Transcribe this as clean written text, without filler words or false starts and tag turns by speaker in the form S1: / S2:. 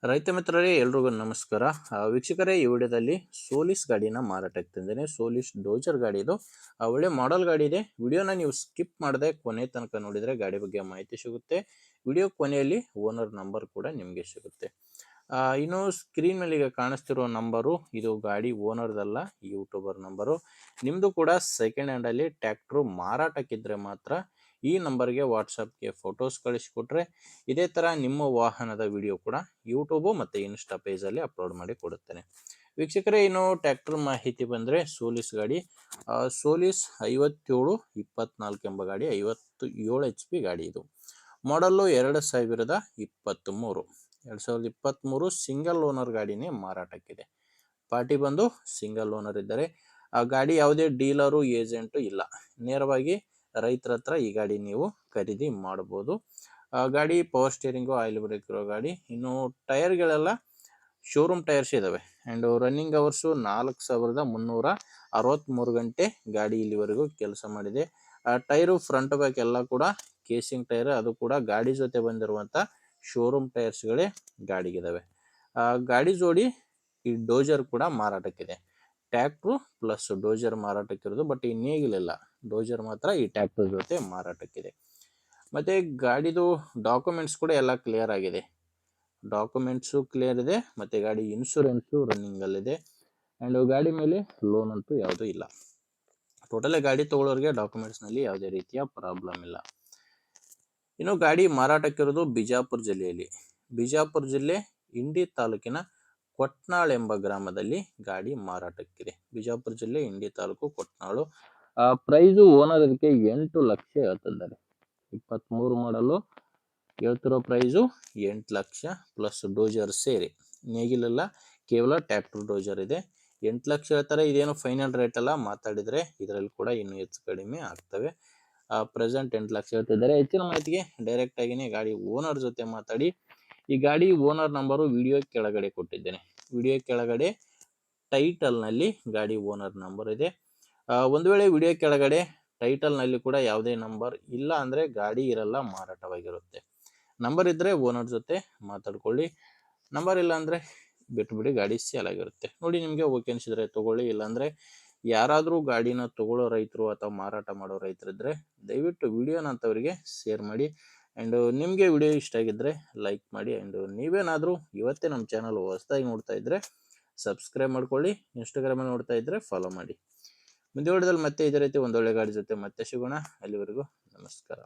S1: ರೈತ ಮಿತ್ರರೇ ಎಲ್ರಿಗೂ ನಮಸ್ಕಾರ. ವೀಕ್ಷಕರೇ, ಈ ವಿಡಿಯೋದಲ್ಲಿ ಸೋಲಿಸ್ ಗಾಡಿನ ಮಾರಾಟಕ್ಕೆ ತಂದೇನೆ. ಸೋಲಿಸ್ ಡೋಜರ್ ಗಾಡಿ ಇದು. ಒಳ್ಳೆ ಮಾಡೆಲ್ ಗಾಡಿ ಇದೆ. ವಿಡಿಯೋನ ನೀವು ಸ್ಕಿಪ್ ಮಾಡದೆ ಕೊನೆ ತನಕ ನೋಡಿದ್ರೆ ಗಾಡಿ ಬಗ್ಗೆ ಮಾಹಿತಿ ಸಿಗುತ್ತೆ. ವಿಡಿಯೋ ಕೊನೆಯಲ್ಲಿ ಓನರ್ ನಂಬರ್ ಕೂಡ ನಿಮಗೆ ಸಿಗುತ್ತೆ. ಇನ್ನು ಸ್ಕ್ರೀನ್ ಮೇಲೆ ಈಗ ಕಾಣಿಸ್ತಿರೋ ನಂಬರು ಇದು ಗಾಡಿ ಓನರ್ದಲ್ಲ, ಯೂಟ್ಯೂಬರ್ ನಂಬರು. ನಿಮ್ಮದು ಕೂಡ ಸೆಕೆಂಡ್ ಹ್ಯಾಂಡಲ್ಲಿ ಟ್ಯಾಕ್ಟ್ರು ಮಾರಾಟಕ್ಕಿದ್ರೆ ಮಾತ್ರ ಈ ನಂಬರ್ಗೆ ವಾಟ್ಸಪ್ಗೆ ಫೋಟೋಸ್ ಕಳಿಸಿಕೊಟ್ರೆ ಇದೇ ಥರ ನಿಮ್ಮ ವಾಹನದ ವಿಡಿಯೋ ಕೂಡ ಯೂಟ್ಯೂಬು ಮತ್ತು ಇನ್ಸ್ಟಾ ಪೇಜಲ್ಲಿ ಅಪ್ಲೋಡ್ ಮಾಡಿ ಕೊಡುತ್ತೇನೆ. ವೀಕ್ಷಕರೇ, ಇನ್ನು ಟ್ಯಾಕ್ಟರ್ ಮಾಹಿತಿ ಬಂದರೆ ಸೋಲಿಸ್ ಗಾಡಿ, ಸೋಲಿಸ್ 5724 ಎಂಬ ಗಾಡಿ, 57 HP ಗಾಡಿ. ಇದು ಮಾಡಲ್ಲು 2023 ಸಿಂಗಲ್ ಓನರ್ ಗಾಡಿನೇ ಮಾರಾಟಕ್ಕಿದೆ. ಪಾರ್ಟಿ ಬಂದು ಸಿಂಗಲ್ ಓನರ್ ಇದ್ದರೆ ಆ ಗಾಡಿ ಯಾವುದೇ ಡೀಲರು ಏಜೆಂಟು ಇಲ್ಲ, ನೇರವಾಗಿ ರೈತರ ಹತ್ರ ಈ ಗಾಡಿ ನೀವು ಖರೀದಿ ಮಾಡ್ಬೋದು. ಗಾಡಿ ಪವರ್ ಸ್ಟೇರಿಂಗು, ಆಯಿಲ್ ಬ್ರೇಕ್ ಇರೋ ಗಾಡಿ. ಇನ್ನು ಟೈರ್ಗಳೆಲ್ಲ ಶೋರೂಮ್ ಟೈರ್ಸ್ ಇದ್ದಾವೆ. ಆ್ಯಂಡ್ ರನ್ನಿಂಗ್ ಅವರ್ಸು 4363 ಗಂಟೆ ಗಾಡಿ ಇಲ್ಲಿವರೆಗೂ ಕೆಲಸ ಮಾಡಿದೆ. ಟೈರು ಫ್ರಂಟ್ ಬ್ಯಾಕ್ ಎಲ್ಲ ಕೂಡ ಕೇಸಿಂಗ್ ಟೈರ್, ಅದು ಕೂಡ ಗಾಡಿ ಜೊತೆ ಬಂದಿರುವಂಥ ಶೋರೂಮ್ ಟೈರ್ಸ್ಗಳೇ ಗಾಡಿಗಿದ್ದಾವೆ. ಗಾಡಿ ಜೋಡಿ ಈ ಡೋಜರ್ ಕೂಡ ಮಾರಾಟಕ್ಕಿದೆ. ಟ್ಯಾಕ್ಟ್ರು ಪ್ಲಸ್ ಡೋಜರ್ ಮಾರಾಟಕ್ಕಿರೋದು, ಬಟ್ ಈ ನೇಗಿಲಿಲ್ಲ, ಡೋಜರ್ ಮಾತ್ರ ಈ ಟ್ಯಾಕ್ಟರ್ ಜೊತೆ ಮಾರಾಟಕ್ಕಿದೆ. ಮತ್ತು ಗಾಡಿದು ಡಾಕ್ಯುಮೆಂಟ್ಸ್ ಕೂಡ ಎಲ್ಲ ಕ್ಲಿಯರ್ ಆಗಿದೆ. ಡಾಕ್ಯುಮೆಂಟ್ಸು ಕ್ಲಿಯರ್ ಇದೆ, ಮತ್ತು ಗಾಡಿ ಇನ್ಶೂರೆನ್ಸು ರನ್ನಿಂಗಲ್ಲಿದೆ. ಆ್ಯಂಡ್ ಗಾಡಿ ಮೇಲೆ ಲೋನ್ ಅಂತೂ ಯಾವುದೂ ಇಲ್ಲ. ಟೋಟಲಿ ಗಾಡಿ ತೊಗೊಳ್ಳೋರಿಗೆ ಡಾಕ್ಯುಮೆಂಟ್ಸ್ನಲ್ಲಿ ಯಾವುದೇ ರೀತಿಯ ಪ್ರಾಬ್ಲಮ್ ಇಲ್ಲ. ಇನ್ನು ಗಾಡಿ ಮಾರಾಟಕ್ಕಿರೋದು ಬಿಜಾಪುರ ಜಿಲ್ಲೆಯಲ್ಲಿ. ಬಿಜಾಪುರ ಜಿಲ್ಲೆ ಇಂಡಿ ತಾಲೂಕಿನ ಕೊಟ್ನಾಳ್ ಎಂಬ ಗ್ರಾಮದಲ್ಲಿ ಗಾಡಿ ಮಾರಾಟಕ್ಕಿದೆ. ಬಿಜಾಪುರ ಜಿಲ್ಲೆ ಇಂಡಿ ತಾಲೂಕು ಕೊಟ್ನಾಳು. ಪ್ರೈಸು ಓನರ್ ಅದಕ್ಕೆ 8 ಲಕ್ಷ ಹೇಳ್ತಿದ್ದಾರೆ. 23 ಮಾಡಲು ಹೇಳ್ತಿರೋ ಪ್ರೈಸು 8 ಲಕ್ಷ ಪ್ಲಸ್ ಡೋಜರ್ ಸೇರಿ, ನೇಗಿಲೆಲ್ಲ ಕೇವಲ ಟ್ಯಾಕ್ಟರ್ ಡೋಜರ್ ಇದೆ. 8 ಲಕ್ಷ ಹೇಳ್ತಾರೆ. ಇದೇನು ಫೈನಲ್ ರೇಟ್ ಅಲ್ಲ, ಮಾತಾಡಿದರೆ ಇದರಲ್ಲಿ ಕೂಡ ಇನ್ನೂ ಹೆಚ್ಚು ಕಡಿಮೆ ಆಗ್ತವೆ. ಪ್ರೆಸೆಂಟ್ 8 ಲಕ್ಷ ಹೇಳ್ತಿದ್ದಾರೆ. ಹೆಚ್ಚಿನ ಮಾಹಿತಿಗೆ ಡೈರೆಕ್ಟ್ ಆಗಿನೇ ಗಾಡಿ ಓನರ್ ಜೊತೆ ಮಾತಾಡಿ. ಈ ಗಾಡಿ ಓನರ್ ನಂಬರು ವಿಡಿಯೋ ಕೆಳಗಡೆ ಕೊಟ್ಟಿದ್ದೇನೆ. ವಿಡಿಯೋ ಕೆಳಗಡೆ ಟೈಟಲ್ನಲ್ಲಿ ಗಾಡಿ ಓನರ್ ನಂಬರ್ ಇದೆ. ಒಂದು ವೇಳೆ ವಿಡಿಯೋ ಕೆಳಗಡೆ ಟೈಟಲ್ನಲ್ಲಿ ಕೂಡ ಯಾವುದೇ ನಂಬರ್ ಇಲ್ಲ ಅಂದರೆ ಗಾಡಿ ಇರಲ್ಲ, ಮಾರಾಟವಾಗಿರುತ್ತೆ. ನಂಬರ್ ಇದ್ದರೆ ಓನರ್ ಜೊತೆ ಮಾತಾಡ್ಕೊಳ್ಳಿ, ನಂಬರ್ ಇಲ್ಲ ಅಂದರೆ ಬಿಟ್ಬಿಡಿ, ಗಾಡಿ ಸೇಲ್ ಆಗಿರುತ್ತೆ. ನೋಡಿ, ನಿಮಗೆ ಓಕೆ ಅನಿಸಿದರೆ ತೊಗೊಳ್ಳಿ. ಇಲ್ಲಾಂದರೆ ಯಾರಾದರೂ ಗಾಡಿನ ತೊಗೊಳ್ಳೋ ರೈತರು ಅಥವಾ ಮಾರಾಟ ಮಾಡೋ ರೈತರಿದ್ದರೆ ದಯವಿಟ್ಟು ವಿಡಿಯೋನ ಅಂಥವರಿಗೆ ಶೇರ್ ಮಾಡಿ. ಆ್ಯಂಡ್ ನಿಮಗೆ ವಿಡಿಯೋ ಇಷ್ಟ ಆಗಿದ್ದರೆ ಲೈಕ್ ಮಾಡಿ. ಆ್ಯಂಡ್ ನೀವೇನಾದರೂ ಇವತ್ತೇ ನಮ್ಮ ಚಾನಲ್ ಹೊಸದಾಗಿ ನೋಡ್ತಾ ಇದ್ದರೆ ಸಬ್ಸ್ಕ್ರೈಬ್ ಮಾಡ್ಕೊಳ್ಳಿ. ಇನ್ಸ್ಟಾಗ್ರಾಮಲ್ಲಿ ನೋಡ್ತಾ ಇದ್ದರೆ ಫಾಲೋ ಮಾಡಿ. ಮುಂದೆ ವಿಡಿಯೋದಲ್ಲಿ ಮತ್ತೆ ಇದೇ ರೀತಿ ಒಂದೊಳ್ಳೆ ಗಾಡಿ ಜೊತೆ ಮತ್ತೆ ಸಿಗೋಣ. ಅಲ್ಲಿವರೆಗೂ ನಮಸ್ಕಾರ.